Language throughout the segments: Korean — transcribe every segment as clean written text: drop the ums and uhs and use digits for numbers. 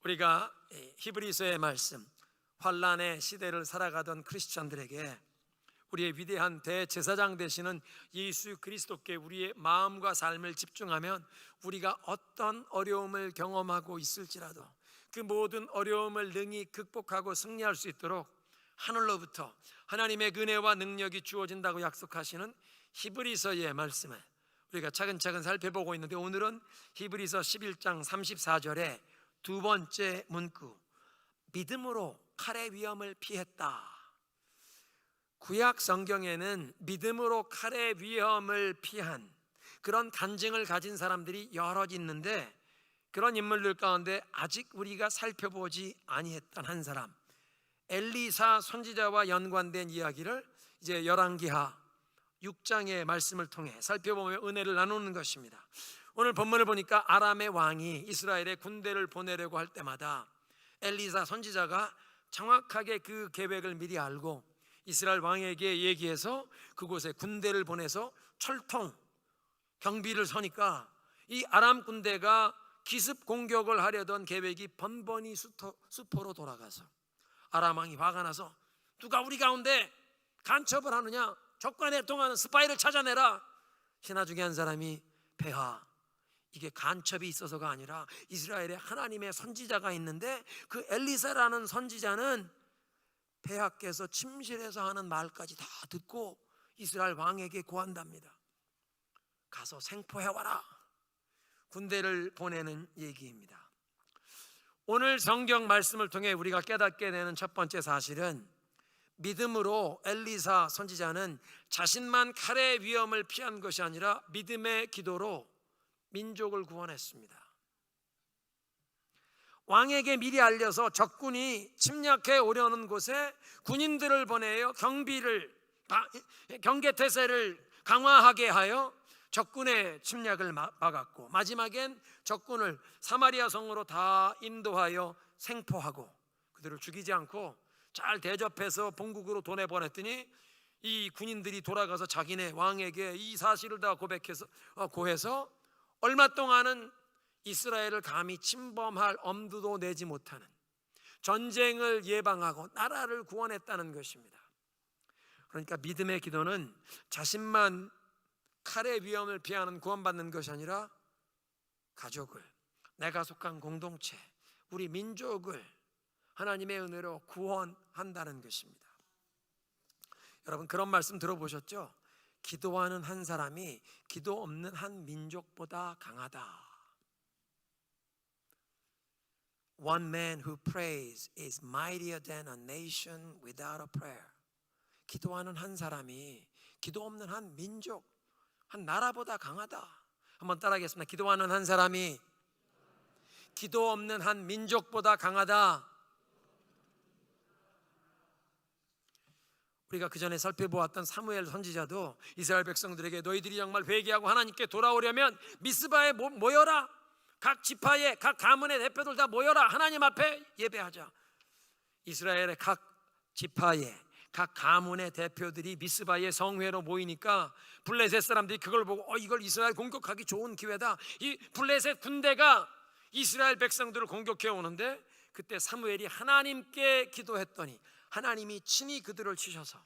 우리가 히브리서의 말씀, 환난의 시대를 살아가던 크리스찬들에게 우리의 위대한 대제사장 되시는 예수 그리스도께 우리의 마음과 삶을 집중하면 우리가 어떤 어려움을 경험하고 있을지라도 그 모든 어려움을 능히 극복하고 승리할 수 있도록 하늘로부터 하나님의 은혜와 능력이 주어진다고 약속하시는 히브리서의 말씀을 우리가 차근차근 살펴보고 있는데, 오늘은 히브리서 11장 34절에 두 번째 문구, 믿음으로 칼의 위험을 피했다. 구약 성경에는 믿음으로 칼의 위험을 피한 그런 간증을 가진 사람들이 여럿 있는데, 그런 인물들 가운데 아직 우리가 살펴보지 아니했던 한 사람, 엘리사 선지자와 연관된 이야기를 이제 열왕기하 6장의 말씀을 통해 살펴보며 은혜를 나누는 것입니다. 오늘 본문을 보니까 아람의 왕이 이스라엘의 군대를 보내려고 할 때마다 엘리사 선지자가 정확하게 그 계획을 미리 알고 이스라엘 왕에게 얘기해서 그곳에 군대를 보내서 철통 경비를 서니까 이 아람 군대가 기습 공격을 하려던 계획이 번번이 수포로 돌아가서 아람 왕이 화가 나서 누가 우리 가운데 간첩을 하느냐, 적관에 통하는 스파이를 찾아내라. 신하 중에 한 사람이 폐하, 이게 간첩이 있어서가 아니라 이스라엘에 하나님의 선지자가 있는데 그 엘리사라는 선지자는 폐하께서 침실에서 하는 말까지 다 듣고 이스라엘 왕에게 고한답니다. 가서 생포해와라. 군대를 보내는 얘기입니다. 오늘 성경 말씀을 통해 우리가 깨닫게 되는 첫 번째 사실은, 믿음으로 엘리사 선지자는 자신만 칼의 위험을 피한 것이 아니라 믿음의 기도로 민족을 구원했습니다. 왕에게 미리 알려서 적군이 침략해 오려는 곳에 군인들을 보내어 경계태세를 강화하게 하여 적군의 침략을 막았고, 마지막엔 적군을 사마리아 성으로 다 인도하여 생포하고 그들을 죽이지 않고 잘 대접해서 본국으로 보내보냈더니 이 군인들이 돌아가서 자기네 왕에게 이 사실을 다 고해서 얼마 동안은 이스라엘을 감히 침범할 엄두도 내지 못하는 전쟁을 예방하고 나라를 구원했다는 것입니다. 그러니까 믿음의 기도는 자신만 칼의 위험을 피하는 구원받는 것이 아니라 가족을, 내가 속한 공동체, 우리 민족을 하나님의 은혜로 구원한다는 것입니다. 여러분, 그런 말씀 들어보셨죠? 기도하는 한 사람이 기도 없는 한 민족보다 강하다. One man who prays is mightier than a nation without a prayer. 기도하는 한 사람이 기도 없는 한 민족, 한 나라보다 강하다. 한번 따라하겠습니다. 기도하는 한 사람이 기도 없는 한 민족보다 강하다. 우리가 그 전에 살펴보았던 사무엘 선지자도 이스라엘 백성들에게 너희들이 정말 회개하고 하나님께 돌아오려면 미스바에 모여라. 각 지파의 각 가문의 대표들 다 모여라. 하나님 앞에 예배하자. 이스라엘의 각 지파의 각 가문의 대표들이 미스바의 성회로 모이니까 블레셋 사람들이 그걸 보고 이걸 이스라엘 공격하기 좋은 기회다. 이 블레셋 군대가 이스라엘 백성들을 공격해 오는데, 그때 사무엘이 하나님께 기도했더니 하나님이 친히 그들을 치셔서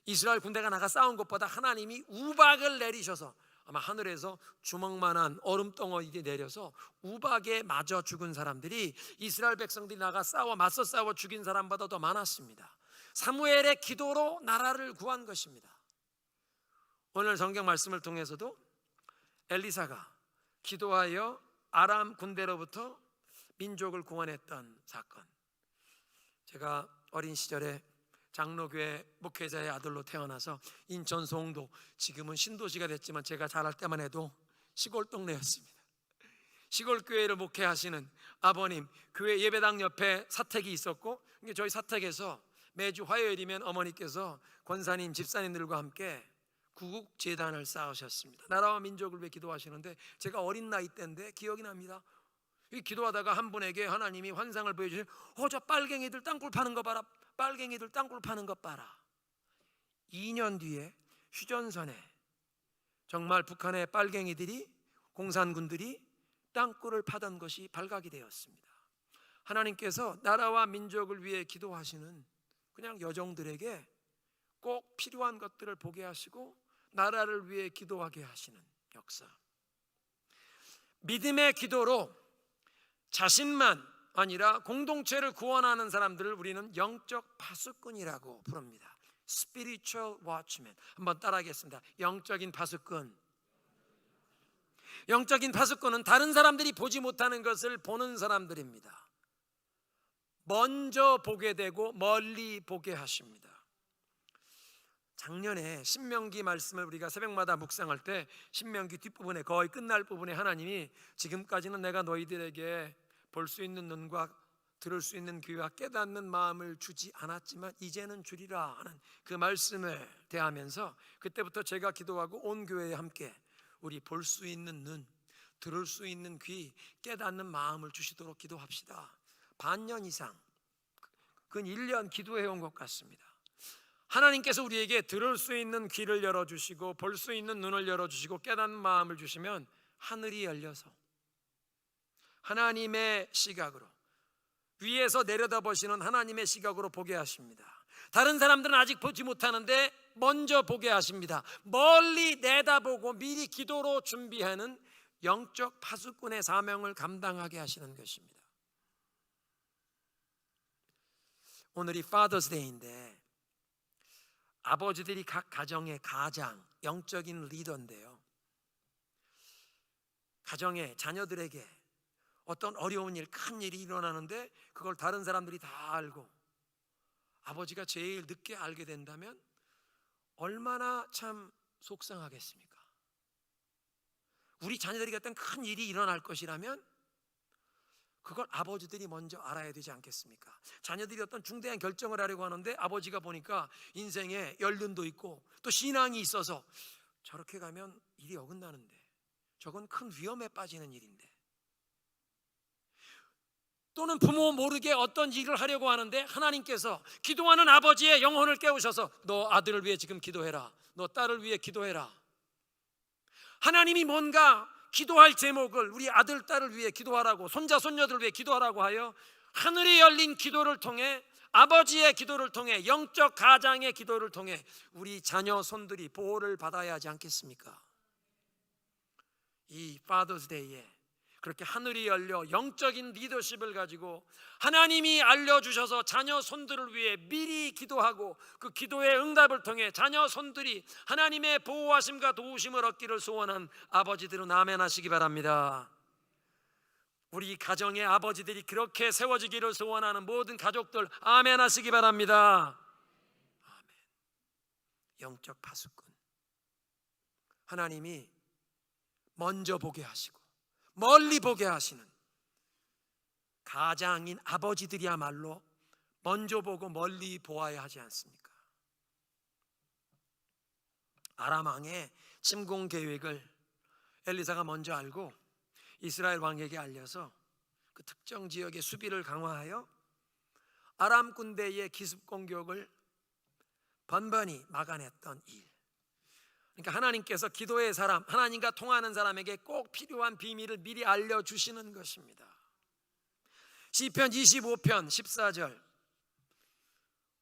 이스라엘 군대가 나가 싸운 것보다 하나님이 우박을 내리셔서 아마 하늘에서 주먹만한 얼음덩어리 내려서 우박에 맞아 죽은 사람들이 이스라엘 백성들이 나가 맞서 싸워 죽인 사람보다 더 많았습니다. 사무엘의 기도로 나라를 구한 것입니다. 오늘 성경 말씀을 통해서도 엘리사가 기도하여 아람 군대로부터 민족을 구원했던 사건, 제가 어린 시절에 장로교회 목회자의 아들로 태어나서 인천 송도, 지금은 신도시가 됐지만 제가 자랄 때만 해도 시골 동네였습니다. 시골 교회를 목회하시는 아버님, 교회 예배당 옆에 사택이 있었고, 저희 사택에서 매주 화요일이면 어머니께서 권사님, 집사님들과 함께 구국재단을 쌓으셨습니다. 나라와 민족을 위해 기도하시는데, 제가 어린 나이 때인데 기억이 납니다. 기도하다가 한 분에게 하나님이 환상을 보여주신, 저 빨갱이들 땅굴 파는 거 봐라. 빨갱이들 땅굴 파는 것 봐라. 2년 뒤에 휴전선에 정말 북한의 빨갱이들이, 공산군들이 땅굴을 파던 것이 발각이 되었습니다. 하나님께서 나라와 민족을 위해 기도하시는 그냥 여종들에게 꼭 필요한 것들을 보게 하시고 나라를 위해 기도하게 하시는 역사. 믿음의 기도로 자신만 아니라 공동체를 구원하는 사람들을 우리는 영적 파수꾼이라고 부릅니다. Spiritual watchman. 한번 따라하겠습니다. 영적인 파수꾼. 영적인 파수꾼은 다른 사람들이 보지 못하는 것을 보는 사람들입니다. 먼저 보게 되고 멀리 보게 하십니다. 작년에 신명기 말씀을 우리가 새벽마다 묵상할 때 신명기 뒷부분에 거의 끝날 부분에 하나님이 지금까지는 내가 너희들에게 볼 수 있는 눈과 들을 수 있는 귀와 깨닫는 마음을 주지 않았지만 이제는 주리라 하는 그 말씀을 대하면서 그때부터 제가 기도하고 온 교회에 함께 우리 볼 수 있는 눈, 들을 수 있는 귀, 깨닫는 마음을 주시도록 기도합시다. 반년 이상, 근 1년 기도해 온 것 같습니다. 하나님께서 우리에게 들을 수 있는 귀를 열어주시고 볼 수 있는 눈을 열어주시고 깨닫는 마음을 주시면 하늘이 열려서 하나님의 시각으로, 위에서 내려다보시는 하나님의 시각으로 보게 하십니다. 다른 사람들은 아직 보지 못하는데 먼저 보게 하십니다. 멀리 내다보고 미리 기도로 준비하는 영적 파수꾼의 사명을 감당하게 하시는 것입니다. 오늘이 Father's Day인데 아버지들이 각 가정의 가장 영적인 리더인데요, 가정의 자녀들에게 어떤 어려운 일, 큰 일이 일어나는데 그걸 다른 사람들이 다 알고 아버지가 제일 늦게 알게 된다면 얼마나 참 속상하겠습니까? 우리 자녀들에게 어떤 큰 일이 일어날 것이라면 그걸 아버지들이 먼저 알아야 되지 않겠습니까? 자녀들이 어떤 중대한 결정을 하려고 하는데 아버지가 보니까 인생에 연륜도 있고 또 신앙이 있어서 저렇게 가면 일이 어긋나는데, 저건 큰 위험에 빠지는 일인데, 또는 부모 모르게 어떤 일을 하려고 하는데 하나님께서 기도하는 아버지의 영혼을 깨우셔서 너 아들을 위해 지금 기도해라, 너 딸을 위해 기도해라. 하나님이 뭔가 기도할 제목을 우리 아들 딸을 위해 기도하라고, 손자 손녀들을 위해 기도하라고 하여 하늘이 열린 기도를 통해, 아버지의 기도를 통해, 영적 가장의 기도를 통해 우리 자녀 손들이 보호를 받아야 하지 않겠습니까? 이 Father's Day에 그렇게 하늘이 열려 영적인 리더십을 가지고 하나님이 알려주셔서 자녀 손들을 위해 미리 기도하고 그 기도의 응답을 통해 자녀 손들이 하나님의 보호하심과 도우심을 얻기를 소원한 아버지들은 아멘 하시기 바랍니다. 우리 가정의 아버지들이 그렇게 세워지기를 소원하는 모든 가족들 아멘 하시기 바랍니다. 아멘. 영적 파수꾼, 하나님이 먼저 보게 하시고 멀리 보게 하시는 가장인 아버지들이야말로 먼저 보고 멀리 보아야 하지 않습니까? 아람 왕의 침공 계획을 엘리사가 먼저 알고 이스라엘 왕에게 알려서 그 특정 지역의 수비를 강화하여 아람 군대의 기습 공격을 번번이 막아냈던 일. 그러니까 하나님께서 기도의 사람, 하나님과 통하는 사람에게 꼭 필요한 비밀을 미리 알려주시는 것입니다. 시편 25편 14절,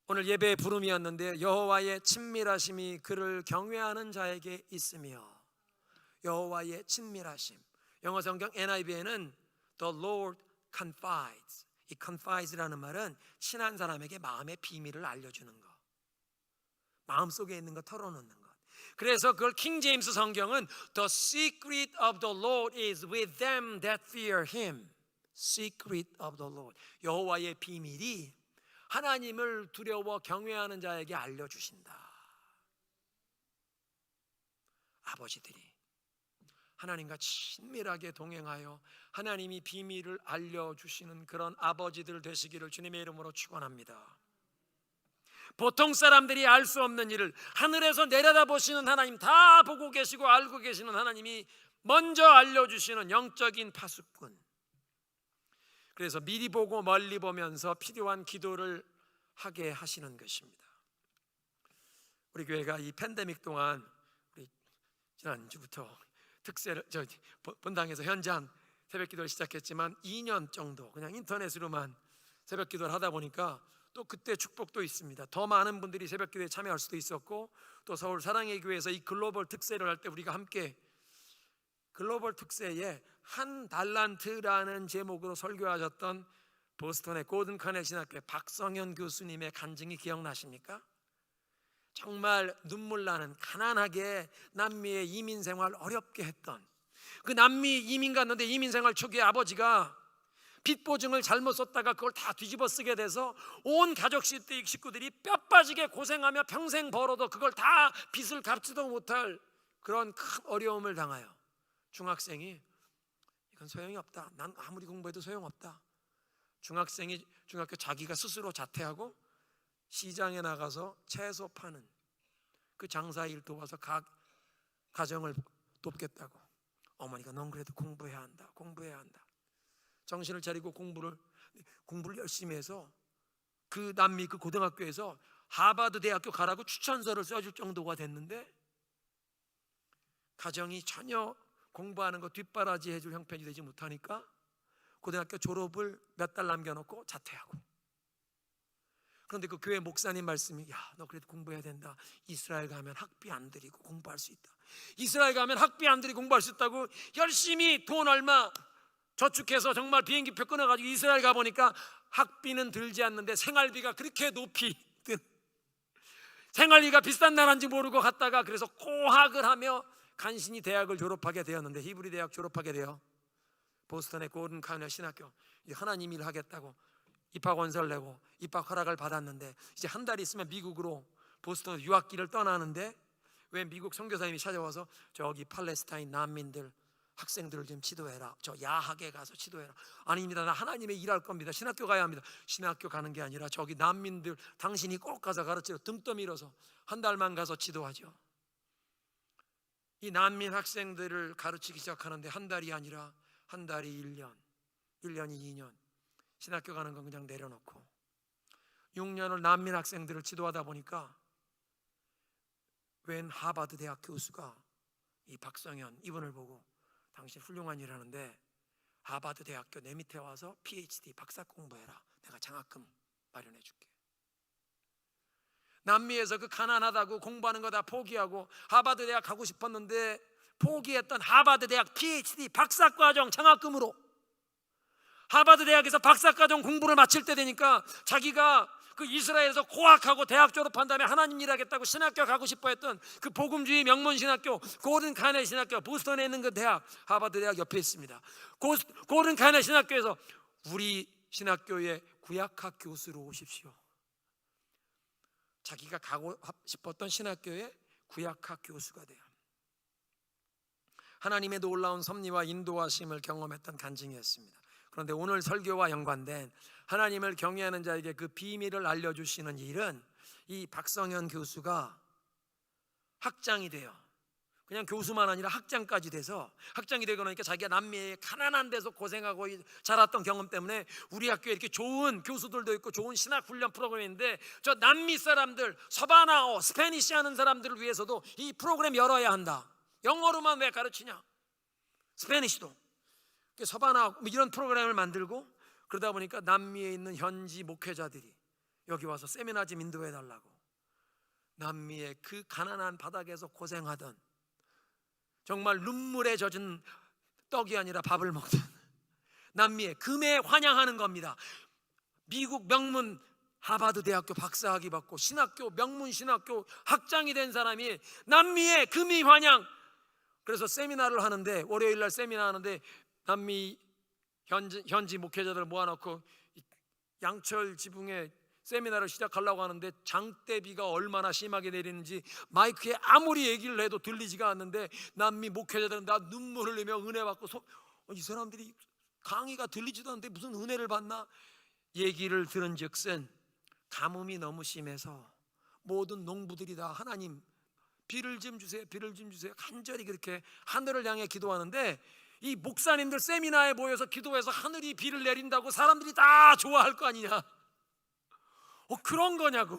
오늘 예배의 부름이었는데 여호와의 친밀하심이 그를 경외하는 자에게 있으며, 여호와의 친밀하심, 영어 성경 NIV에는 The Lord confides. 이 confides라는 말은 친한 사람에게 마음의 비밀을 알려주는 것, 마음속에 있는 거 털어놓는 것. 그래서 그걸 킹 제임스 성경은 The secret of the Lord is with them that fear him. Secret of the Lord, 여호와의 비밀이 하나님을 두려워 경외하는 자에게 알려주신다. 아버지들이 하나님과 친밀하게 동행하여 하나님이 비밀을 알려주시는 그런 아버지들 되시기를 주님의 이름으로 축원합니다. 보통 사람들이 알 수 없는 일을 하늘에서 내려다보시는 하나님, 다 보고 계시고 알고 계시는 하나님이 먼저 알려주시는 영적인 파수꾼. 그래서 미리 보고 멀리 보면서 필요한 기도를 하게 하시는 것입니다. 우리 교회가 이 팬데믹 동안 우리 지난주부터 특세를 본당에서 현장 새벽 기도를 시작했지만 2년 정도 그냥 인터넷으로만 새벽 기도를 하다 보니까 또 그때 축복도 있습니다. 더 많은 분들이 새벽 기도에 참여할 수도 있었고, 또 서울 사랑의 교회에서 이 글로벌 특세를 할 때 우리가 함께 글로벌 특세에 한 달란트라는 제목으로 설교하셨던 보스턴의 고든 카넬 신학교의 박성현 교수님의 간증이 기억나십니까? 정말 눈물 나는 가난하게 남미의 이민 생활 어렵게 했던 그 남미 이민 갔는데 이민 생활 초기에 아버지가 빚 보증을 잘못 썼다가 그걸 다 뒤집어 쓰게 돼서 온 가족 식구들이 뼈 빠지게 고생하며 평생 벌어도 그걸 다 빚을 갚지도 못할 그런 큰 어려움을 당하여 중학생이 이건 소용이 없다, 난 아무리 공부해도 소용없다, 중학교 자기가 스스로 자퇴하고 시장에 나가서 채소 파는 그 장사일 도와서 가정을 돕겠다고. 어머니가 넌 그래도 공부해야 한다, 공부해야 한다. 정신을 차리고 공부를 열심히 해서 그 남미 그 고등학교에서 하버드 대학교 가라고 추천서를 써줄 정도가 됐는데, 가정이 전혀 공부하는 거 뒷바라지 해줄 형편이 되지 못하니까 고등학교 졸업을 몇 달 남겨놓고 자퇴하고. 그런데 그 교회 목사님 말씀이, 야, 너 그래도 공부해야 된다. 이스라엘 가면 학비 안 들이고 공부할 수 있다. 이스라엘 가면 학비 안 들이고 공부할 수 있다고 열심히 돈 얼마 저축해서 정말 비행기표 끊어가지고 이스라엘 가보니까 학비는 들지 않는데 생활비가 그렇게 높이 든, 생활비가 비싼 나라인지 모르고 갔다가 그래서 고학을 하며 간신히 대학을 졸업하게 되었는데, 히브리 대학 졸업하게 되어 보스턴의 고든 카넬 신학교 하나님 일 하겠다고 입학원서를 내고 입학 허락을 받았는데, 이제 한 달 있으면 미국으로 보스턴 유학기를 떠나는데 왜 미국 선교사님이 찾아와서 저기 팔레스타인 난민들 학생들을 좀 지도해라, 저 야학에 가서 지도해라. 아닙니다, 나 하나님의 일할 겁니다, 신학교 가야 합니다. 신학교 가는 게 아니라 저기 난민들 당신이 꼭 가서 가르치러 등 떠밀어서 한 달만 가서 지도하죠. 이 난민 학생들을 가르치기 시작하는데 한 달이 아니라 한 달이 1년, 1년이 2년, 신학교 가는 건 그냥 내려놓고 6년을 난민 학생들을 지도하다 보니까 웬 하버드 대학 교수가 이 박성현 이분을 보고, 당신 훌륭한 일 하는데 하버드 대학교 내 밑에 와서 PhD 박사 공부해라, 내가 장학금 마련해 줄게. 남미에서 그 가난하다고 공부하는 거 다 포기하고 하버드 대학 가고 싶었는데 포기했던 하버드 대학 PhD 박사과정 장학금으로 하버드 대학에서 박사과정 공부를 마칠 때 되니까 자기가 그 이스라엘에서 고학하고 대학 졸업한 다음에 하나님 일하겠다고 신학교 가고 싶어 했던 그 복음주의 명문 신학교 고든 카넬 신학교, 보스턴에 있는 그 대학, 하버드 대학 옆에 있습니다. 고든 카넬 신학교에서 우리 신학교의 구약학 교수로 오십시오. 자기가 가고 싶었던 신학교의 구약학 교수가 돼요. 하나님의 놀라운 섭리와 인도하심을 경험했던 간증이었습니다. 그런데 오늘 설교와 연관된 하나님을 경외하는 자에게 그 비밀을 알려주시는 일은 이 박성현 교수가 학장이 돼요. 그냥 교수만 아니라 학장까지 돼서, 학장이 되고 나니까 자기가 남미의 가난한 데서 고생하고 자랐던 경험 때문에 우리 학교에 이렇게 좋은 교수들도 있고 좋은 신학 훈련 프로그램인데, 저 남미 사람들, 서바나어 스페니시 하는 사람들을 위해서도 이 프로그램 열어야 한다. 영어로만 왜 가르치냐, 스페니시도. 서바나 이런 프로그램을 만들고, 그러다 보니까 남미에 있는 현지 목회자들이 여기 와서 세미나 좀 인도해 달라고, 남미의 그 가난한 바닥에서 고생하던, 정말 눈물에 젖은 떡이 아니라 밥을 먹던 남미의 금에 환영하는 겁니다. 미국 명문 하버드 대학교 박사학위 받고 신학교 명문 신학교 학장이 된 사람이 남미의 금이 환영. 그래서 세미나를 하는데, 월요일 날 세미나 하는데 남미 현지 목회자들을 모아놓고 양철 지붕에 세미나를 시작하려고 하는데 장대비가 얼마나 심하게 내리는지 마이크에 아무리 얘기를 해도 들리지가 않는데, 남미 목회자들은 다 눈물을 흘리며 은혜 받고 이 사람들이 강의가 들리지도 않는데 무슨 은혜를 받나 얘기를 들은 즉슨 가뭄이 너무 심해서 모든 농부들이 다 하나님 비를 좀 주세요, 비를 좀 주세요 간절히 그렇게 하늘을 향해 기도하는데, 이 목사님들 세미나에 모여서 기도해서 하늘이 비를 내린다고 사람들이 다 좋아할 거 아니냐. 그런 거냐고.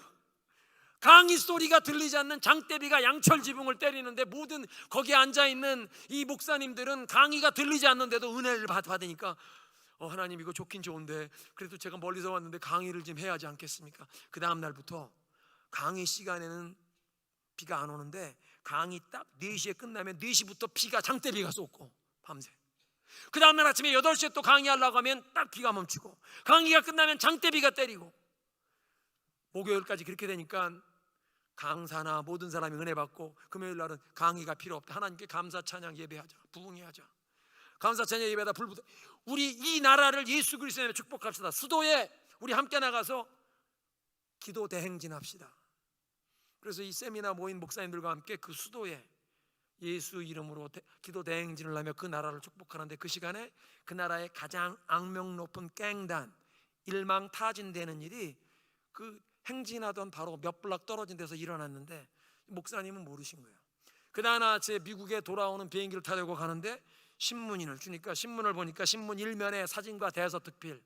강의 소리가 들리지 않는 장대비가 양철 지붕을 때리는데 모든 거기에 앉아있는 이 목사님들은 강의가 들리지 않는데도 은혜를 받으니까 하나님 이거 좋긴 좋은데 그래도 제가 멀리서 왔는데 강의를 좀 해야 하지 않겠습니까? 그 다음 날부터 강의 시간에는 비가 안 오는데 강의 딱 4시에 끝나면 4시부터 비가 장대비가 쏟고 밤새. 그 다음날 아침에 8시에 또 강의하려고 하면 딱 비가 멈추고 강의가 끝나면 장대비가 때리고 목요일까지 그렇게 되니까 강사나 모든 사람이 은혜 받고 금요일 날은 강의가 필요 없다. 하나님께 감사 찬양 예배하자. 부흥해하자. 감사 찬양 예배하다 불부터 우리 이 나라를 예수 그리스도의 축복합시다. 수도에 우리 함께 나가서 기도 대행진합시다. 그래서 이 세미나 모인 목사님들과 함께 그 수도에 예수 이름으로 기도 대행진을 하며 그 나라를 축복하는데 그 시간에 그 나라의 가장 악명 높은 깽단 일망타진되는 일이 그 행진하던 바로 몇 블락 떨어진 데서 일어났는데 목사님은 모르신 거예요. 그날 제 미국에 돌아오는 비행기를 타려고 가는데 신문인을 주니까 신문을 보니까 신문 일면에 사진과 대서특필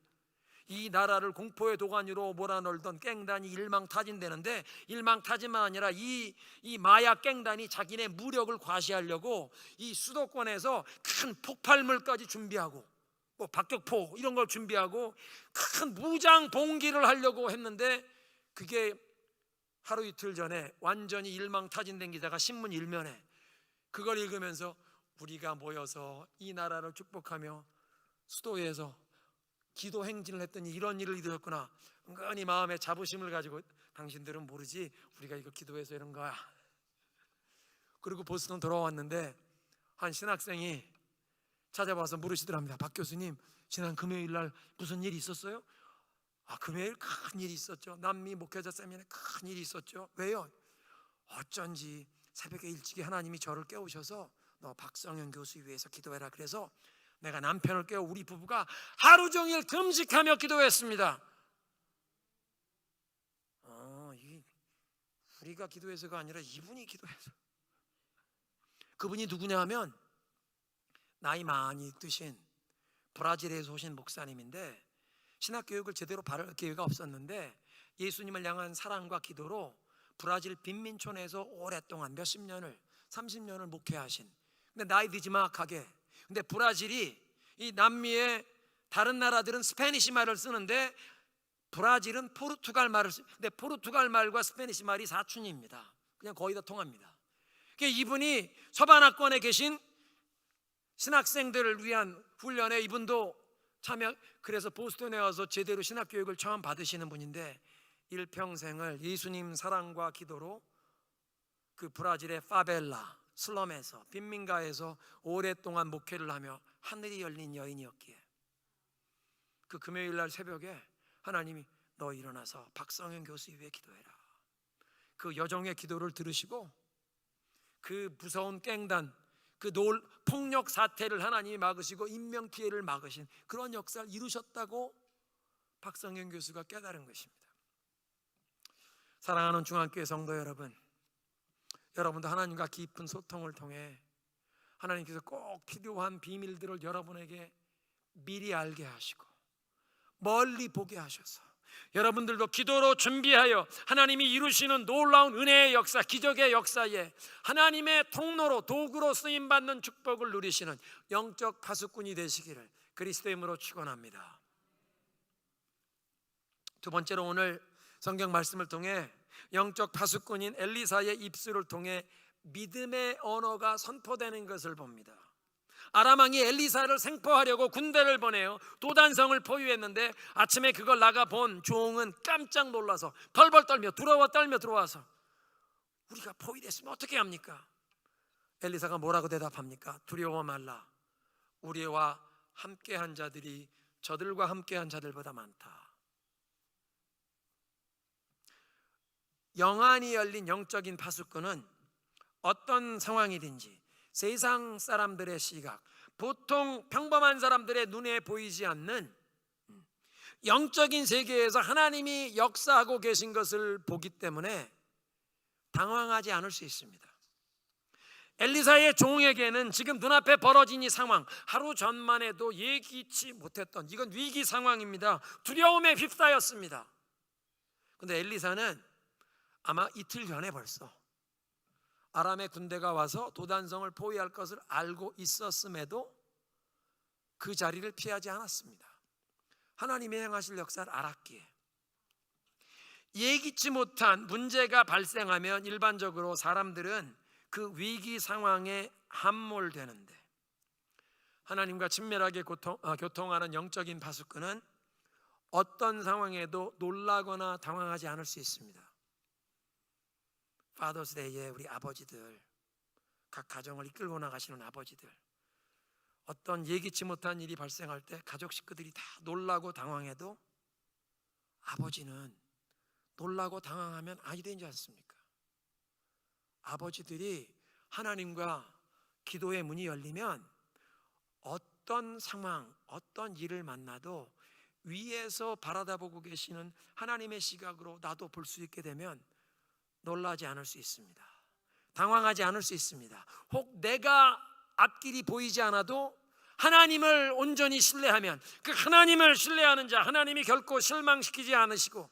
이 나라를 공포의 도가니로 몰아넣던 깽단이 일망타진되는데 일망타진만 아니라 이 마약 깽단이 자기네 무력을 과시하려고 이 수도권에서 큰 폭발물까지 준비하고 뭐 박격포 이런 걸 준비하고 큰 무장 봉기를 하려고 했는데 그게 하루 이틀 전에 완전히 일망타진된 기자가 신문 일면에 그걸 읽으면서 우리가 모여서 이 나라를 축복하며 수도에서 기도 행진을 했더니 이런 일을 이루었구나. 은근히 마음에 자부심을 가지고 당신들은 모르지 우리가 이거 기도해서 이런 거야. 그리고 보스턴 돌아왔는데 한 신학생이 찾아와서 물으시더랍니다. 박 교수님 지난 금요일 날 무슨 일이 있었어요? 금요일 큰 일이 있었죠. 남미 목회자 세미나에 큰 일이 있었죠. 왜요? 어쩐지 새벽에 일찍이 하나님이 저를 깨우셔서 너 박성현 교수 위해서 기도해라. 그래서 내가 남편을 깨워 우리 부부가 하루 종일 금식하며 기도했습니다. 우리가 기도해서가 아니라 이분이 기도해서. 그분이 누구냐 하면 나이 많이 드신 브라질에서 오신 목사님인데 신학교육을 제대로 받을 기회가 없었는데 예수님을 향한 사랑과 기도로 브라질 빈민촌에서 오랫동안 몇십 년을 30년을 목회하신 근데 나이 늦지막하게 근데 브라질이 이 남미의 다른 나라들은 스페니시 말을 쓰는데 브라질은 포르투갈 말을 근데 포르투갈 말과 스페니시 말이 사촌입니다. 그냥 거의 다 통합니다. 그러니까 이분이 서반학권에 계신 신학생들을 위한 훈련에 이분도 참여 그래서 보스턴에 와서 제대로 신학교육을 처음 받으시는 분인데 일평생을 예수님 사랑과 기도로 그 브라질의 파벨라 슬럼에서 빈민가에서 오랫동안 목회를 하며 하늘이 열린 여인이었기에 그 금요일 날 새벽에 하나님이 너 일어나서 박성현 교수 위해 기도해라. 그 여종의 기도를 들으시고 그 무서운 깽단 그 폭력 사태를 하나님이 막으시고 인명피해를 막으신 그런 역사를 이루셨다고 박성현 교수가 깨달은 것입니다. 사랑하는 중앙교회 성도 여러분, 여러분도 하나님과 깊은 소통을 통해 하나님께서 꼭 필요한 비밀들을 여러분에게 미리 알게 하시고 멀리 보게 하셔서 여러분들도 기도로 준비하여 하나님이 이루시는 놀라운 은혜의 역사, 기적의 역사에 하나님의 통로로 도구로 쓰임받는 축복을 누리시는 영적 파수꾼이 되시기를 그리스도의 이름으로 축원합니다. 두 번째로 오늘 성경 말씀을 통해 영적 파수꾼인 엘리사의 입술을 통해 믿음의 언어가 선포되는 것을 봅니다. 아람 왕이 엘리사를 생포하려고 군대를 보내요. 도단성을 포위했는데 아침에 그걸 나가 본 종은 깜짝 놀라서 벌벌 떨며 두려워 떨며 들어와서 우리가 포위됐으면 어떻게 합니까? 엘리사가 뭐라고 대답합니까? 두려워 말라. 우리와 함께한 자들이 저들과 함께한 자들보다 많다. 영안이 열린 영적인 파수꾼은 어떤 상황이든지 세상 사람들의 시각, 보통 평범한 사람들의 눈에 보이지 않는 영적인 세계에서 하나님이 역사하고 계신 것을 보기 때문에 당황하지 않을 수 있습니다. 엘리사의 종에게는 지금 눈앞에 벌어진 이 상황, 하루 전만 해도 예기치 못했던 이건 위기 상황입니다. 두려움에 휩싸였습니다. 그런데 엘리사는 아마 이틀 전에 벌써 아람의 군대가 와서 도단성을 포위할 것을 알고 있었음에도 그 자리를 피하지 않았습니다. 하나님의 행하실 역사를 알았기에. 예기치 못한 문제가 발생하면 일반적으로 사람들은 그 위기 상황에 함몰되는데, 하나님과 친밀하게 교통하는 영적인 파수꾼은 어떤 상황에도 놀라거나 당황하지 않을 수 있습니다. 파더스데이에 우리 아버지들, 각 가정을 이끌고 나가시는 아버지들, 어떤 예기치 못한 일이 발생할 때 가족 식구들이 다 놀라고 당황해도 아버지는 놀라고 당황하면 아니 되지 않습니까? 아버지들이 하나님과 기도의 문이 열리면 어떤 상황, 어떤 일을 만나도 위에서 바라다보고 계시는 하나님의 시각으로 나도 볼 수 있게 되면 놀라지 않을 수 있습니다. 당황하지 않을 수 있습니다. 혹 내가 앞길이 보이지 않아도 하나님을 온전히 신뢰하면, 그 하나님을 신뢰하는 자, 하나님이 결코 실망시키지 않으시고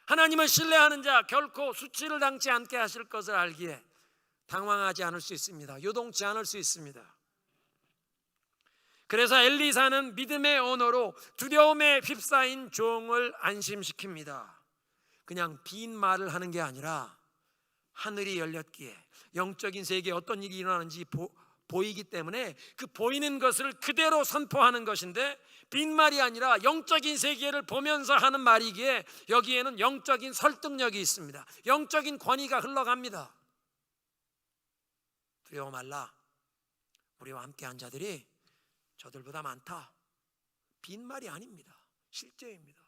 하나님을 신뢰하는 자 결코 수치를 당치 않게 하실 것을 알기에 당황하지 않을 수 있습니다. 요동치 않을 수 있습니다. 그래서 엘리사는 믿음의 언어로 두려움에 휩싸인 종을 안심시킵니다. 그냥 빈 말을 하는 게 아니라 하늘이 열렸기에 영적인 세계에 어떤 일이 일어나는지 보이기 때문에 그 보이는 것을 그대로 선포하는 것인데, 빈말이 아니라 영적인 세계를 보면서 하는 말이기에 여기에는 영적인 설득력이 있습니다. 영적인 권위가 흘러갑니다. 두려워 말라, 우리와 함께한 자들이 저들보다 많다. 빈말이 아닙니다. 실제입니다.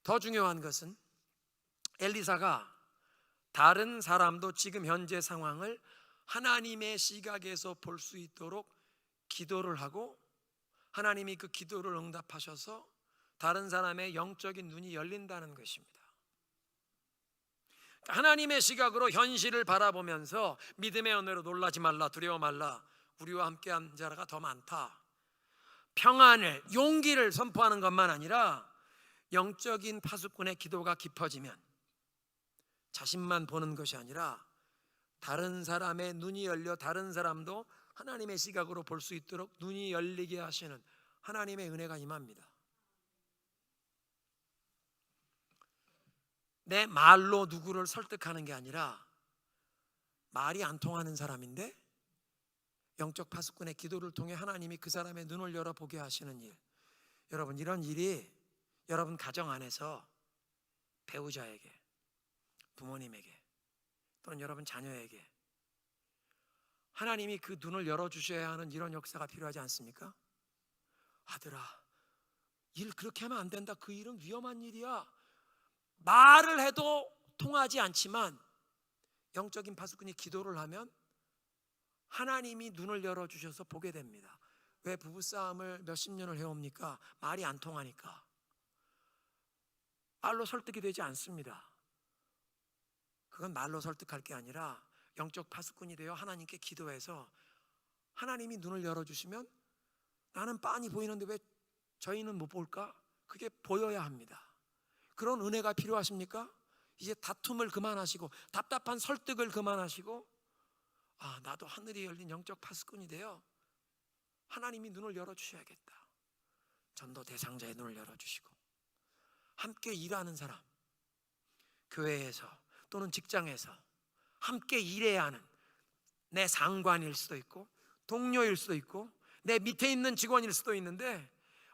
더 중요한 것은 엘리사가 다른 사람도 지금 현재 상황을 하나님의 시각에서 볼 수 있도록 기도를 하고, 하나님이 그 기도를 응답하셔서 다른 사람의 영적인 눈이 열린다는 것입니다. 하나님의 시각으로 현실을 바라보면서 믿음의 언어로 놀라지 말라, 두려워 말라, 우리와 함께한 자가 더 많다. 평안을, 용기를 선포하는 것만 아니라 영적인 파수꾼의 기도가 깊어지면 자신만 보는 것이 아니라 다른 사람의 눈이 열려 다른 사람도 하나님의 시각으로 볼 수 있도록 눈이 열리게 하시는 하나님의 은혜가 임합니다. 내 말로 누구를 설득하는 게 아니라 말이 안 통하는 사람인데 영적 파수꾼의 기도를 통해 하나님이 그 사람의 눈을 열어보게 하시는 일, 여러분, 이런 일이 여러분 가정 안에서 배우자에게, 부모님에게, 또는 여러분 자녀에게 하나님이 그 눈을 열어주셔야 하는 이런 역사가 필요하지 않습니까? 아들아, 일 그렇게 하면 안 된다. 그 일은 위험한 일이야. 말을 해도 통하지 않지만 영적인 파수꾼이 기도를 하면 하나님이 눈을 열어주셔서 보게 됩니다. 왜 부부싸움을 몇십 년을 해옵니까? 말이 안 통하니까. 말로 설득이 되지 않습니다. 그건 말로 설득할 게 아니라 영적 파수꾼이 되어 하나님께 기도해서 하나님이 눈을 열어주시면 나는 빤히 보이는데 왜 저희는 못 볼까? 그게 보여야 합니다. 그런 은혜가 필요하십니까? 이제 다툼을 그만하시고 답답한 설득을 그만하시고, 나도 하늘이 열린 영적 파수꾼이 되어 하나님이 눈을 열어주셔야겠다. 전도 대상자의 눈을 열어주시고, 함께 일하는 사람, 교회에서 또는 직장에서 함께 일해야 하는 내 상관일 수도 있고 동료일 수도 있고 내 밑에 있는 직원일 수도 있는데,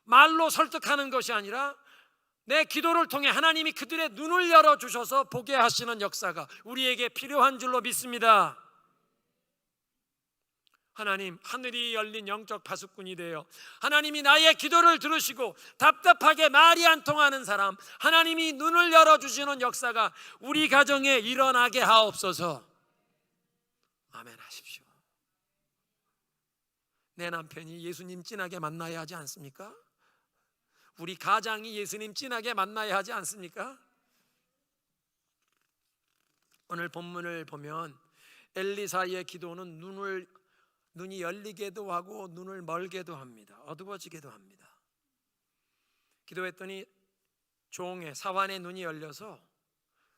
말로 설득하는 것이 아니라 내 기도를 통해 하나님이 그들의 눈을 열어주셔서 보게 하시는 역사가 우리에게 필요한 줄로 믿습니다. 하나님, 하늘이 열린 영적 파수꾼이 되어 하나님이 나의 기도를 들으시고 답답하게 말이 안 통하는 사람, 하나님이 눈을 열어주시는 역사가 우리 가정에 일어나게 하옵소서. 아멘 하십시오. 내 남편이 예수님 진하게 만나야 하지 않습니까? 우리 가장이 예수님 진하게 만나야 하지 않습니까? 오늘 본문을 보면 엘리사의 기도는 눈이 열리게도 하고 눈을 멀게도 합니다. 어두워지게도 합니다. 기도했더니 종의 사환의 눈이 열려서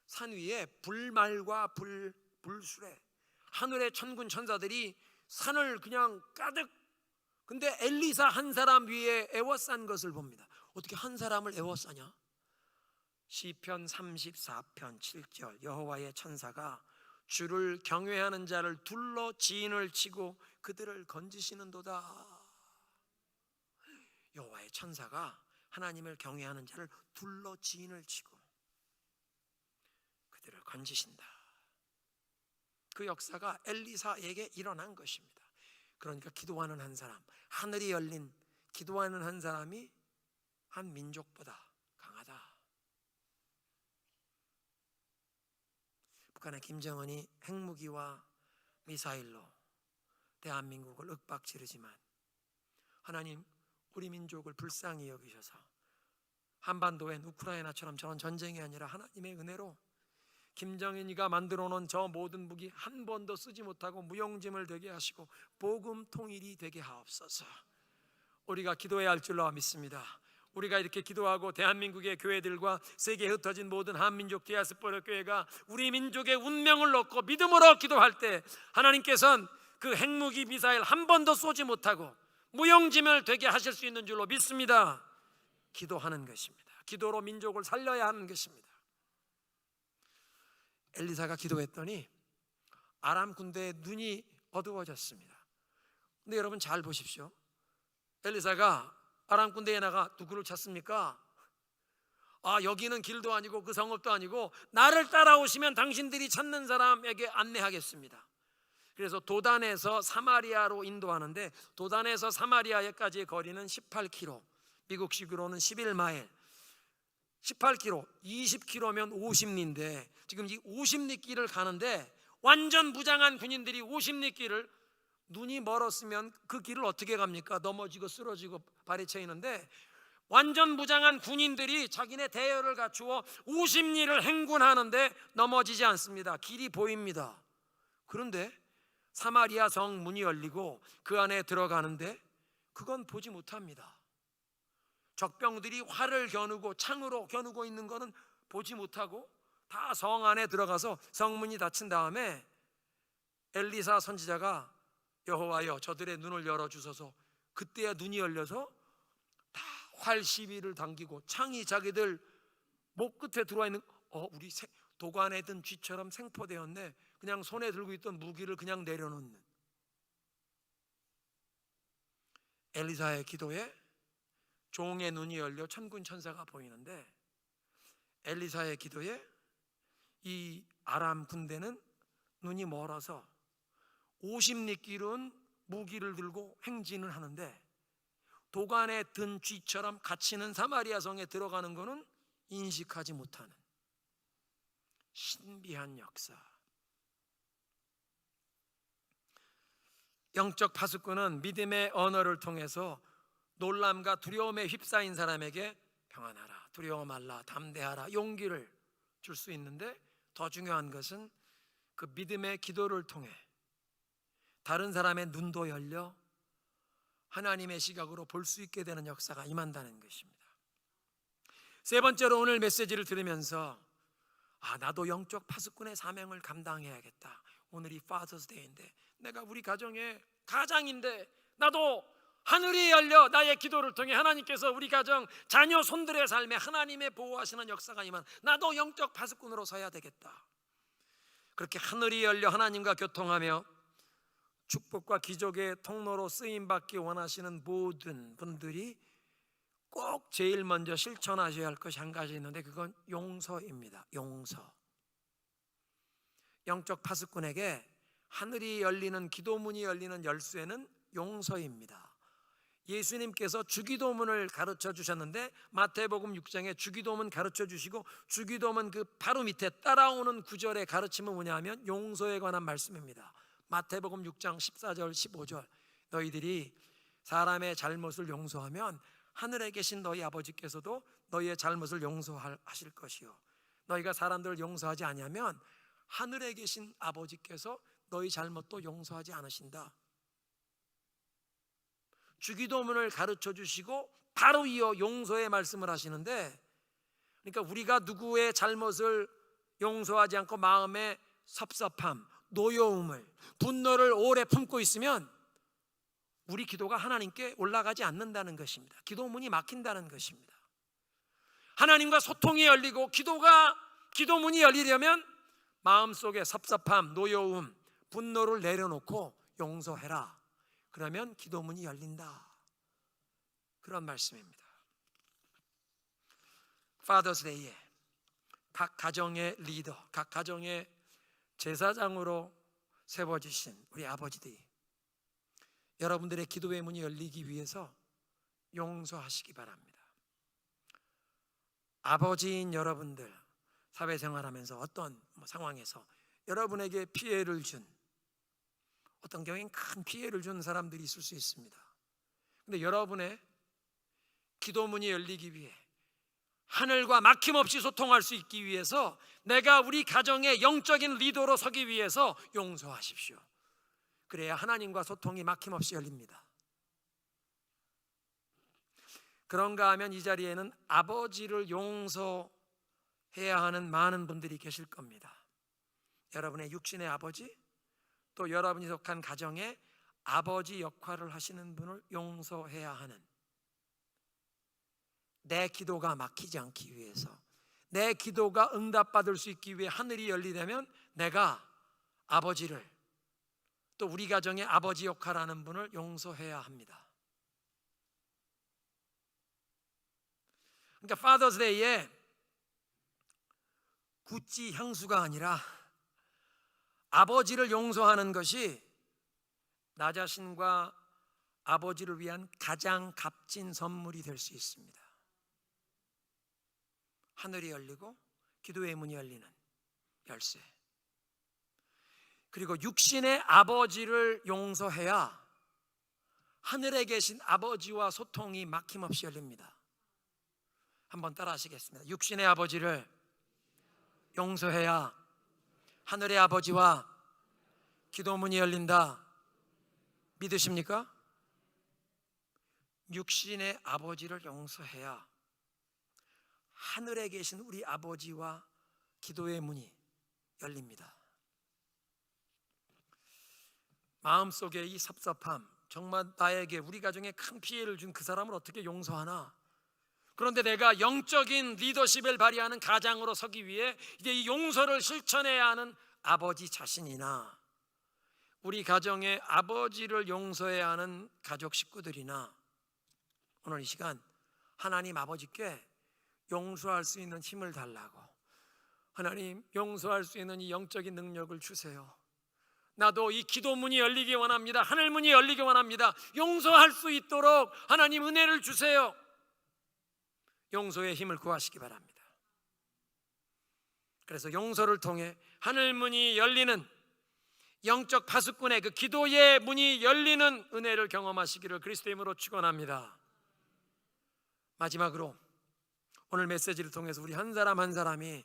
산 위에 불말과 불수레, 하늘의 천군 천사들이 산을 그냥 가득, 근데 엘리사 한 사람 위에 에워싼 것을 봅니다. 어떻게 한 사람을 에워싸냐? 시편 34편 7절, 여호와의 천사가 주를 경외하는 자를 둘러 지인을 치고 그들을 건지시는도다. 여호와의 천사가 하나님을 경외하는 자를 둘러 지인을 치고 그들을 건지신다. 그 역사가 엘리사에게 일어난 것입니다. 그러니까 기도하는 한 사람, 하늘이 열린 기도하는 한 사람이 한 민족보다 강하다. 북한의 김정은이 핵무기와 미사일로 대한민국을 윽박지르지만 하나님 우리 민족을 불쌍히 여기셔서 한반도엔 우크라이나처럼 저런 전쟁이 아니라 하나님의 은혜로 김정은이가 만들어 놓은 저 모든 무기 한 번도 쓰지 못하고 무용지물 되게 하시고 복음 통일이 되게 하옵소서. 우리가 기도해야 할 줄로 믿습니다. 우리가 이렇게 기도하고 대한민국의 교회들과 세계에 흩어진 모든 한민족 디아스포라 교회가 우리 민족의 운명을 놓고 믿음으로 기도할 때 하나님께서는 그 핵무기 미사일 한 번도 쏘지 못하고 무용지물 되게 하실 수 있는 줄로 믿습니다. 기도하는 것입니다. 기도로 민족을 살려야 하는 것입니다. 엘리사가 기도했더니 아람 군대의 눈이 어두워졌습니다. 근데 여러분 잘 보십시오. 엘리사가 아람 군대에 나가 누구를 찾습니까? 여기는 길도 아니고 그 성읍도 아니고 나를 따라오시면 당신들이 찾는 사람에게 안내하겠습니다. 그래서 도단에서 사마리아로 인도하는데 도단에서 사마리아까지의 거리는 18km, 미국식으로는 11마일, 18km, 20km면 50리인데 지금 이 50리 길을 가는데 완전 무장한 군인들이 50리 길을, 눈이 멀었으면 그 길을 어떻게 갑니까? 넘어지고 쓰러지고 발이 채이는데 완전 무장한 군인들이 자기네 대열을 갖추어 50리를 행군하는데 넘어지지 않습니다. 길이 보입니다. 그런데 사마리아 성 문이 열리고 그 안에 들어가는데 그건 보지 못합니다. 적병들이 활을 겨누고 창으로 겨누고 있는 것은 보지 못하고 다 성 안에 들어가서 성문이 닫힌 다음에 엘리사 선지자가 여호와여 저들의 눈을 열어주소서. 그때야 눈이 열려서 다 활 시비를 당기고 창이 자기들 목 끝에 들어와 있는 우리 도관에 든 쥐처럼 생포되었네. 그냥 손에 들고 있던 무기를 그냥 내려놓는 엘리사의 기도에 종의 눈이 열려 천군 천사가 보이는데 엘리사의 기도에 이 아람 군대는 눈이 멀어서 50리 길은 무기를 들고 행진을 하는데 도관에 든 쥐처럼 갇히는 사마리아 성에 들어가는 것은 인식하지 못하는 신비한 역사. 영적 파수꾼은 믿음의 언어를 통해서 놀람과 두려움에 휩싸인 사람에게 평안하라, 두려워 말라, 담대하라, 용기를 줄 수 있는데 더 중요한 것은 그 믿음의 기도를 통해 다른 사람의 눈도 열려 하나님의 시각으로 볼 수 있게 되는 역사가 임한다는 것입니다. 세 번째로 오늘 메시지를 들으면서 나도 영적 파수꾼의 사명을 감당해야겠다. 오늘이 Father's Day인데 내가 우리 가정의 가장인데 나도 하늘이 열려 나의 기도를 통해 하나님께서 우리 가정 자녀 손들의 삶에 하나님의 보호하시는 역사가 임한 나도 영적 파수꾼으로 서야 되겠다. 그렇게 하늘이 열려 하나님과 교통하며 축복과 기적의 통로로 쓰임받기 원하시는 모든 분들이 꼭 제일 먼저 실천하셔야 할 것이 한 가지 있는데 그건 용서입니다. 용서. 영적 파수꾼에게 하늘이 열리는 기도문이 열리는 열쇠는 용서입니다. 예수님께서 주기도문을 가르쳐 주셨는데 마태복음 6장에 주기도문 가르쳐 주시고 주기도문 그 바로 밑에 따라오는 구절의 가르침은 뭐냐면 용서에 관한 말씀입니다. 마태복음 6장 14절 15절 너희들이 사람의 잘못을 용서하면 하늘에 계신 너희 아버지께서도 너희의 잘못을 용서하실 것이요 너희가 사람들을 용서하지 아니하면 하늘에 계신 아버지께서 너희 잘못도 용서하지 않으신다. 주기도문을 가르쳐 주시고 바로 이어 용서의 말씀을 하시는데 그러니까 우리가 누구의 잘못을 용서하지 않고 마음에 섭섭함, 노여움을, 분노를 오래 품고 있으면 우리 기도가 하나님께 올라가지 않는다는 것입니다. 기도문이 막힌다는 것입니다. 하나님과 소통이 열리고 기도문이 열리려면 마음속에 섭섭함, 노여움, 분노를 내려놓고 용서해라. 그러면 기도문이 열린다. 그런 말씀입니다. Father's Day에 각 가정의 리더, 각 가정의 제사장으로 세워주신 우리 아버지들이 여러분들의 기도의 문이 열리기 위해서 용서하시기 바랍니다. 아버지인 여러분들, 사회생활하면서 어떤 상황에서 여러분에게 피해를 준, 어떤 경우엔 큰 피해를 준 사람들이 있을 수 있습니다. 그런데 여러분의 기도문이 열리기 위해, 하늘과 막힘없이 소통할 수 있기 위해서, 내가 우리 가정의 영적인 리더로 서기 위해서 용서하십시오. 그래야 하나님과 소통이 막힘없이 열립니다. 그런가 하면 이 자리에는 아버지를 용서해야 하는 많은 분들이 계실 겁니다. 여러분의 육신의 아버지, 또 여러분이 속한 가정에 아버지 역할을 하시는 분을 용서해야 하는, 내 기도가 막히지 않기 위해서, 내 기도가 응답받을 수 있기 위해 하늘이 열리려면 내가 아버지를, 또 우리 가정의 아버지 역할하는 분을 용서해야 합니다. 그러니까 Father's Day에 구찌 향수가 아니라 아버지를 용서하는 것이 나 자신과 아버지를 위한 가장 값진 선물이 될 수 있습니다. 하늘이 열리고 기도의 문이 열리는 열쇠. 그리고 육신의 아버지를 용서해야 하늘에 계신 아버지와 소통이 막힘없이 열립니다. 한번 따라 하시겠습니다. 육신의 아버지를 용서해야 하늘의 아버지와 기도문이 열린다. 믿으십니까? 육신의 아버지를 용서해야 하늘에 계신 우리 아버지와 기도의 문이 열립니다. 마음속에 이 섭섭함, 정말 나에게, 우리 가정에 큰 피해를 준 그 사람을 어떻게 용서하나? 그런데 내가 영적인 리더십을 발휘하는 가장으로 서기 위해 이제 이 용서를 실천해야 하는 아버지 자신이나, 우리 가정의 아버지를 용서해야 하는 가족 식구들이나, 오늘 이 시간 하나님 아버지께 용서할 수 있는 힘을 달라고, 하나님 용서할 수 있는 이 영적인 능력을 주세요. 나도 이 기도문이 열리기 원합니다. 하늘문이 열리기 원합니다. 용서할 수 있도록 하나님 은혜를 주세요. 용서의 힘을 구하시기 바랍니다. 그래서 용서를 통해 하늘문이 열리는, 영적 파수꾼의 그 기도의 문이 열리는 은혜를 경험하시기를 그리스도의 이름으로 축원합니다. 마지막으로 오늘 메시지를 통해서 우리 한 사람 한 사람이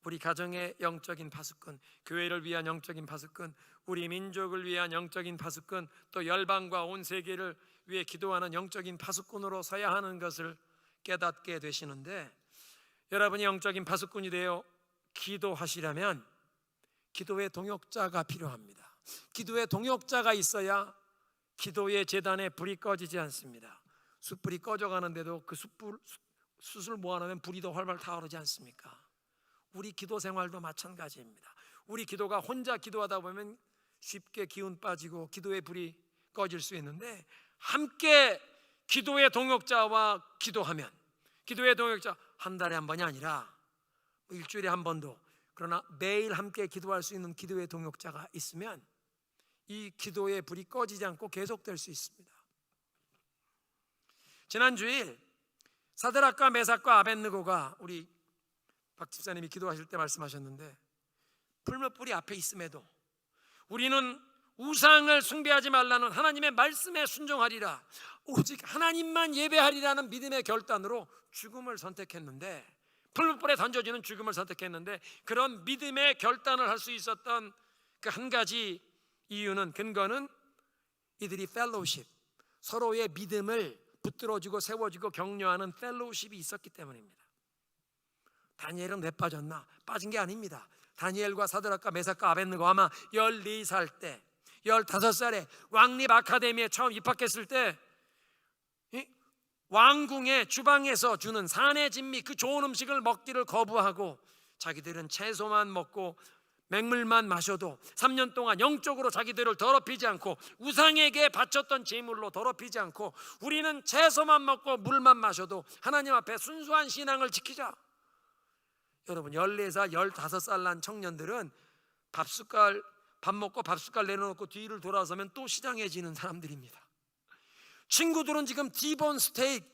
우리 가정의 영적인 파수꾼, 교회를 위한 영적인 파수꾼, 우리 민족을 위한 영적인 파수꾼, 또 열방과 온 세계를 위해 기도하는 영적인 파수꾼으로 서야 하는 것을 깨닫게 되시는데, 여러분이 영적인 파수꾼이 되어 기도하시려면 기도의 동역자가 필요합니다. 기도의 동역자가 있어야 기도의 제단에 불이 꺼지지 않습니다. 숯불이 꺼져가는데도 그 숯을 모아놓으면 불이 더 활발 타오르지 않습니까? 우리 기도 생활도 마찬가지입니다. 우리 기도가 혼자 기도하다 보면 쉽게 기운 빠지고 기도의 불이 꺼질 수 있는데, 함께 기도의 동역자와 기도하면, 기도의 동역자 한 달에 한 번이 아니라 일주일에 한 번도, 그러나 매일 함께 기도할 수 있는 기도의 동역자가 있으면 이 기도의 불이 꺼지지 않고 계속될 수 있습니다. 지난 주일 사드락과 메삭과 아벳느고가, 우리 박 집사님이 기도하실 때 말씀하셨는데, 풀무불이 앞에 있음에도 우리는 우상을 숭배하지 말라는 하나님의 말씀에 순종하리라, 오직 하나님만 예배하리라는 믿음의 결단으로 죽음을 선택했는데, 풀무불에 던져지는 죽음을 선택했는데, 그런 믿음의 결단을 할 수 있었던 그 한 가지 이유는, 근거는 이들이 펠로우십, 서로의 믿음을 붙들어주고 세워주고 격려하는 펠로우십이 있었기 때문입니다. 다니엘은 왜 빠졌나? 빠진 게 아닙니다. 다니엘과 사드락과 메삭과 아벳느고 아마 14살 때, 15살에 왕립 아카데미에 처음 입학했을 때 왕궁의 주방에서 주는 산의 진미 그 좋은 음식을 먹기를 거부하고 자기들은 채소만 먹고 맹물만 마셔도 3년 동안 영적으로 자기들을 더럽히지 않고 우상에게 바쳤던 제물로 더럽히지 않고 우리는 채소만 먹고 물만 마셔도 하나님 앞에 순수한 신앙을 지키자. 여러분 14살 15살 난 청년들은 밥 먹고 밥숟갈 내려놓고 뒤를 돌아서면 또 시장해지는 사람들입니다. 친구들은 지금 디본 스테이크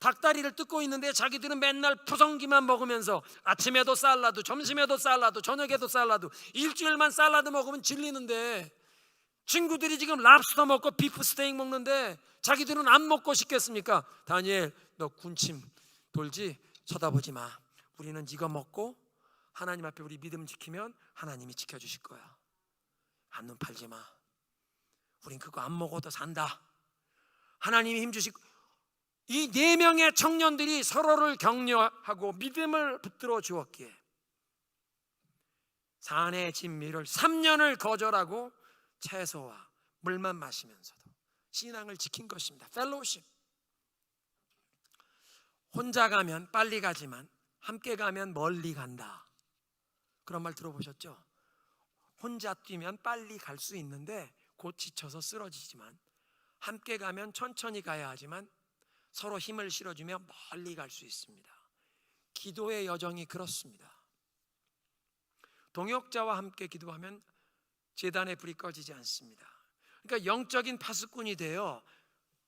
닭다리를 뜯고 있는데 자기들은 맨날 푸성기만 먹으면서 아침에도 샐러드, 점심에도 샐러드, 저녁에도 샐러드, 일주일만 샐러드 먹으면 질리는데 친구들이 지금 랍스터 먹고 비프 스테이크 먹는데 자기들은 안 먹고 싶겠습니까? 다니엘 너 군침 돌지? 쳐다보지 마. 우리는 이거 먹고 하나님 앞에 우리 믿음 지키면 하나님이 지켜주실 거야. 한눈 팔지 마. 우린 그거 안 먹어도 산다. 하나님이 힘주시고 이 4명의 청년들이 서로를 격려하고 믿음을 붙들어 주었기에 산의 진미를 3년을 거절하고 채소와 물만 마시면서도 신앙을 지킨 것입니다. 펠로우십. 혼자 가면 빨리 가지만 함께 가면 멀리 간다. 그런 말 들어보셨죠? 혼자 뛰면 빨리 갈 수 있는데 곧 지쳐서 쓰러지지만 함께 가면 천천히 가야 하지만 서로 힘을 실어주며 멀리 갈 수 있습니다. 기도의 여정이 그렇습니다. 동역자와 함께 기도하면 제단의 불이 꺼지지 않습니다. 그러니까 영적인 파수꾼이 되어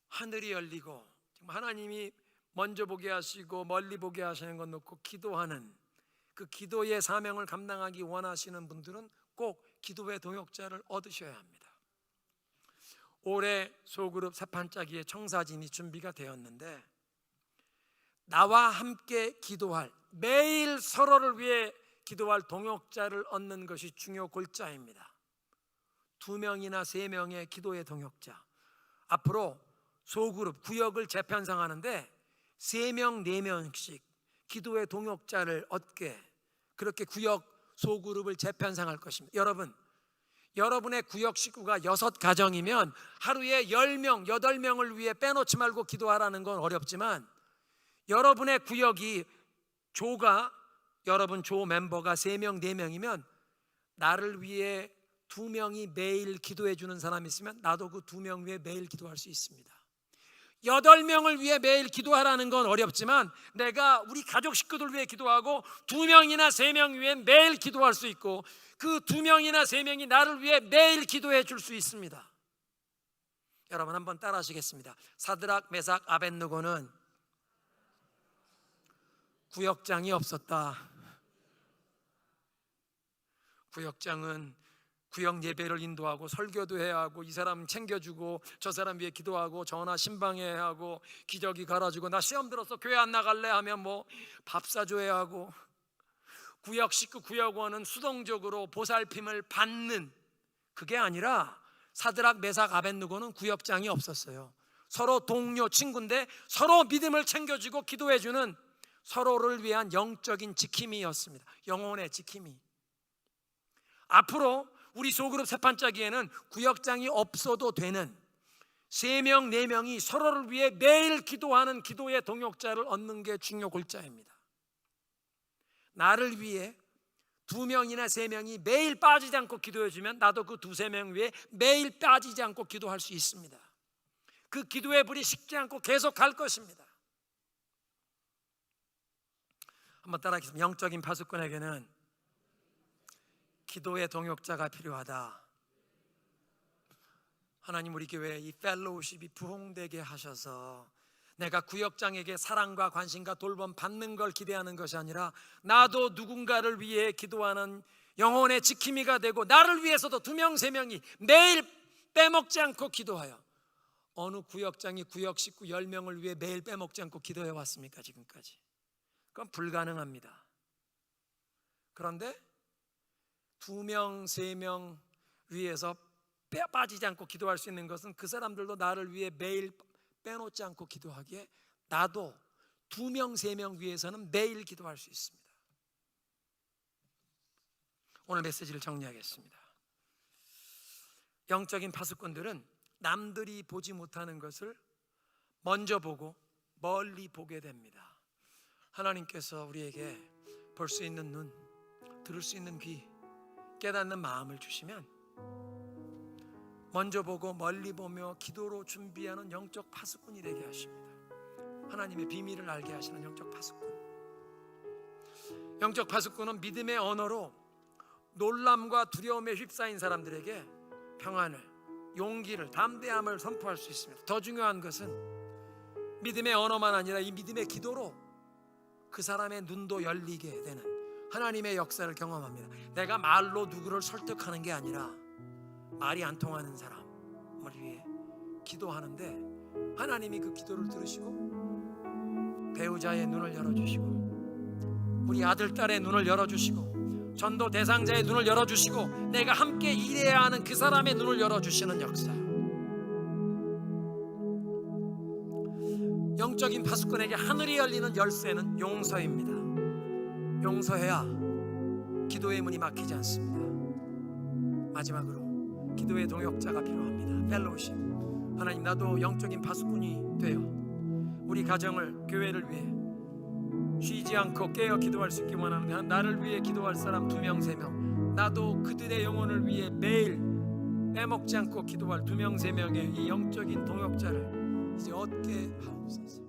하늘이 열리고 하나님이 먼저 보게 하시고 멀리 보게 하시는 것 놓고 기도하는 그 기도의 사명을 감당하기 원하시는 분들은 꼭 기도의 동역자를 얻으셔야 합니다. 올해 소그룹 세판짜기의 청사진이 준비가 되었는데 나와 함께 기도할 매일 서로를 위해 기도할 동역자를 얻는 것이 중요 골자입니다. 2명이나 3명의 기도의 동역자. 앞으로 소그룹 구역을 재편성하는데 3명, 4명씩 기도의 동역자를 얻게 그렇게 구역 소그룹을 재편성할 것입니다. 여러분의 구역 식구가 6가정이면 하루에 10명, 8명을 위해 빼놓지 말고 기도하라는 건 어렵지만 여러분의 구역이 여러분 조 멤버가 3명, 4명이면 나를 위해 2명이 매일 기도해 주는 사람이 있으면 나도 그 2명 위해 매일 기도할 수 있습니다. 8명을 위해 매일 기도하라는 건 어렵지만 내가 우리 가족 식구들 위해 기도하고 2명이나 3명 위해 매일 기도할 수 있고 그 2명이나 3명이 나를 위해 매일 기도해 줄 수 있습니다. 여러분 한번 따라 하시겠습니다. 사드락, 메삭, 아벳느고는 구역장이 없었다. 구역장은 구역 예배를 인도하고 설교도 해야 하고 이 사람 챙겨주고 저 사람 위해 기도하고 전화 신방해야 하고 기저귀 갈아주고 나 시험 들었어 교회 안 나갈래 하면 뭐 밥 사줘야 하고 구역 식구 구역원은 수동적으로 보살핌을 받는 그게 아니라 사드락 메삭 아벳느고는 구역장이 없었어요. 서로 동료 친구인데 서로 믿음을 챙겨주고 기도해주는 서로를 위한 영적인 지킴이였습니다. 영혼의 지킴이. 앞으로 우리 소그룹 세판짜기에는 구역장이 없어도 되는 3명, 4명이 서로를 위해 매일 기도하는 기도의 동역자를 얻는 게 중요 골자입니다. 나를 위해 2명이나 3명이 매일 빠지지 않고 기도해주면 나도 그 2-3명 위해 매일 빠지지 않고 기도할 수 있습니다. 그 기도의 불이 식지 않고 계속 갈 것입니다. 한번 따라하겠습니다. 영적인 파수꾼에게는 기도의 동역자가 필요하다. 하나님 우리 교회에 이 펠로우십이 부흥되게 하셔서 내가 구역장에게 사랑과 관심과 돌봄 받는 걸 기대하는 것이 아니라 나도 누군가를 위해 기도하는 영혼의 지킴이가 되고 나를 위해서도 2명, 3명이 매일 빼먹지 않고 기도하여 어느 구역장이 구역 식구 10명을 위해 매일 빼먹지 않고 기도해 왔습니까? 지금까지 그건 불가능합니다. 그런데 2명, 3명 위해서 빠지지 않고 기도할 수 있는 것은 그 사람들도 나를 위해 매일 빼놓지 않고 기도하기에 나도 2명, 3명 위해서는 매일 기도할 수 있습니다. 오늘 메시지를 정리하겠습니다. 영적인 파수꾼들은 남들이 보지 못하는 것을 먼저 보고 멀리 보게 됩니다. 하나님께서 우리에게 볼 수 있는 눈, 들을 수 있는 귀, 깨닫는 마음을 주시면 먼저 보고 멀리 보며 기도로 준비하는 영적 파수꾼이 되게 하십니다. 하나님의 비밀을 알게 하시는 영적 파수꾼. 영적 파수꾼은 믿음의 언어로 놀람과 두려움에 휩싸인 사람들에게 평안을, 용기를, 담대함을 선포할 수 있습니다. 더 중요한 것은 믿음의 언어만 아니라 이 믿음의 기도로 그 사람의 눈도 열리게 되는 하나님의 역사를 경험합니다. 내가 말로 누구를 설득하는 게 아니라 말이 안 통하는 사람을 위해 기도하는데 하나님이 그 기도를 들으시고 배우자의 눈을 열어주시고 우리 아들, 딸의 눈을 열어주시고 전도 대상자의 눈을 열어주시고 내가 함께 일해야 하는 그 사람의 눈을 열어주시는 역사. 영적인 파수꾼에게 하늘이 열리는 열쇠는 용서입니다. 용서해야 기도의 문이 막히지 않습니다. 마지막으로 기도의 동역자가 필요합니다. 펠로우십. 하나님, 나도 영적인 파수꾼이 되어 우리 가정을, 교회를 위해 쉬지 않고 깨어 기도할 수 있기 원하는데 나를 위해 기도할 사람 2명, 3명, 나도 그들의 영혼을 위해 매일 빼먹지 않고 기도할 2명, 3명의 이 영적인 동역자를 이제 얻게 하옵소서.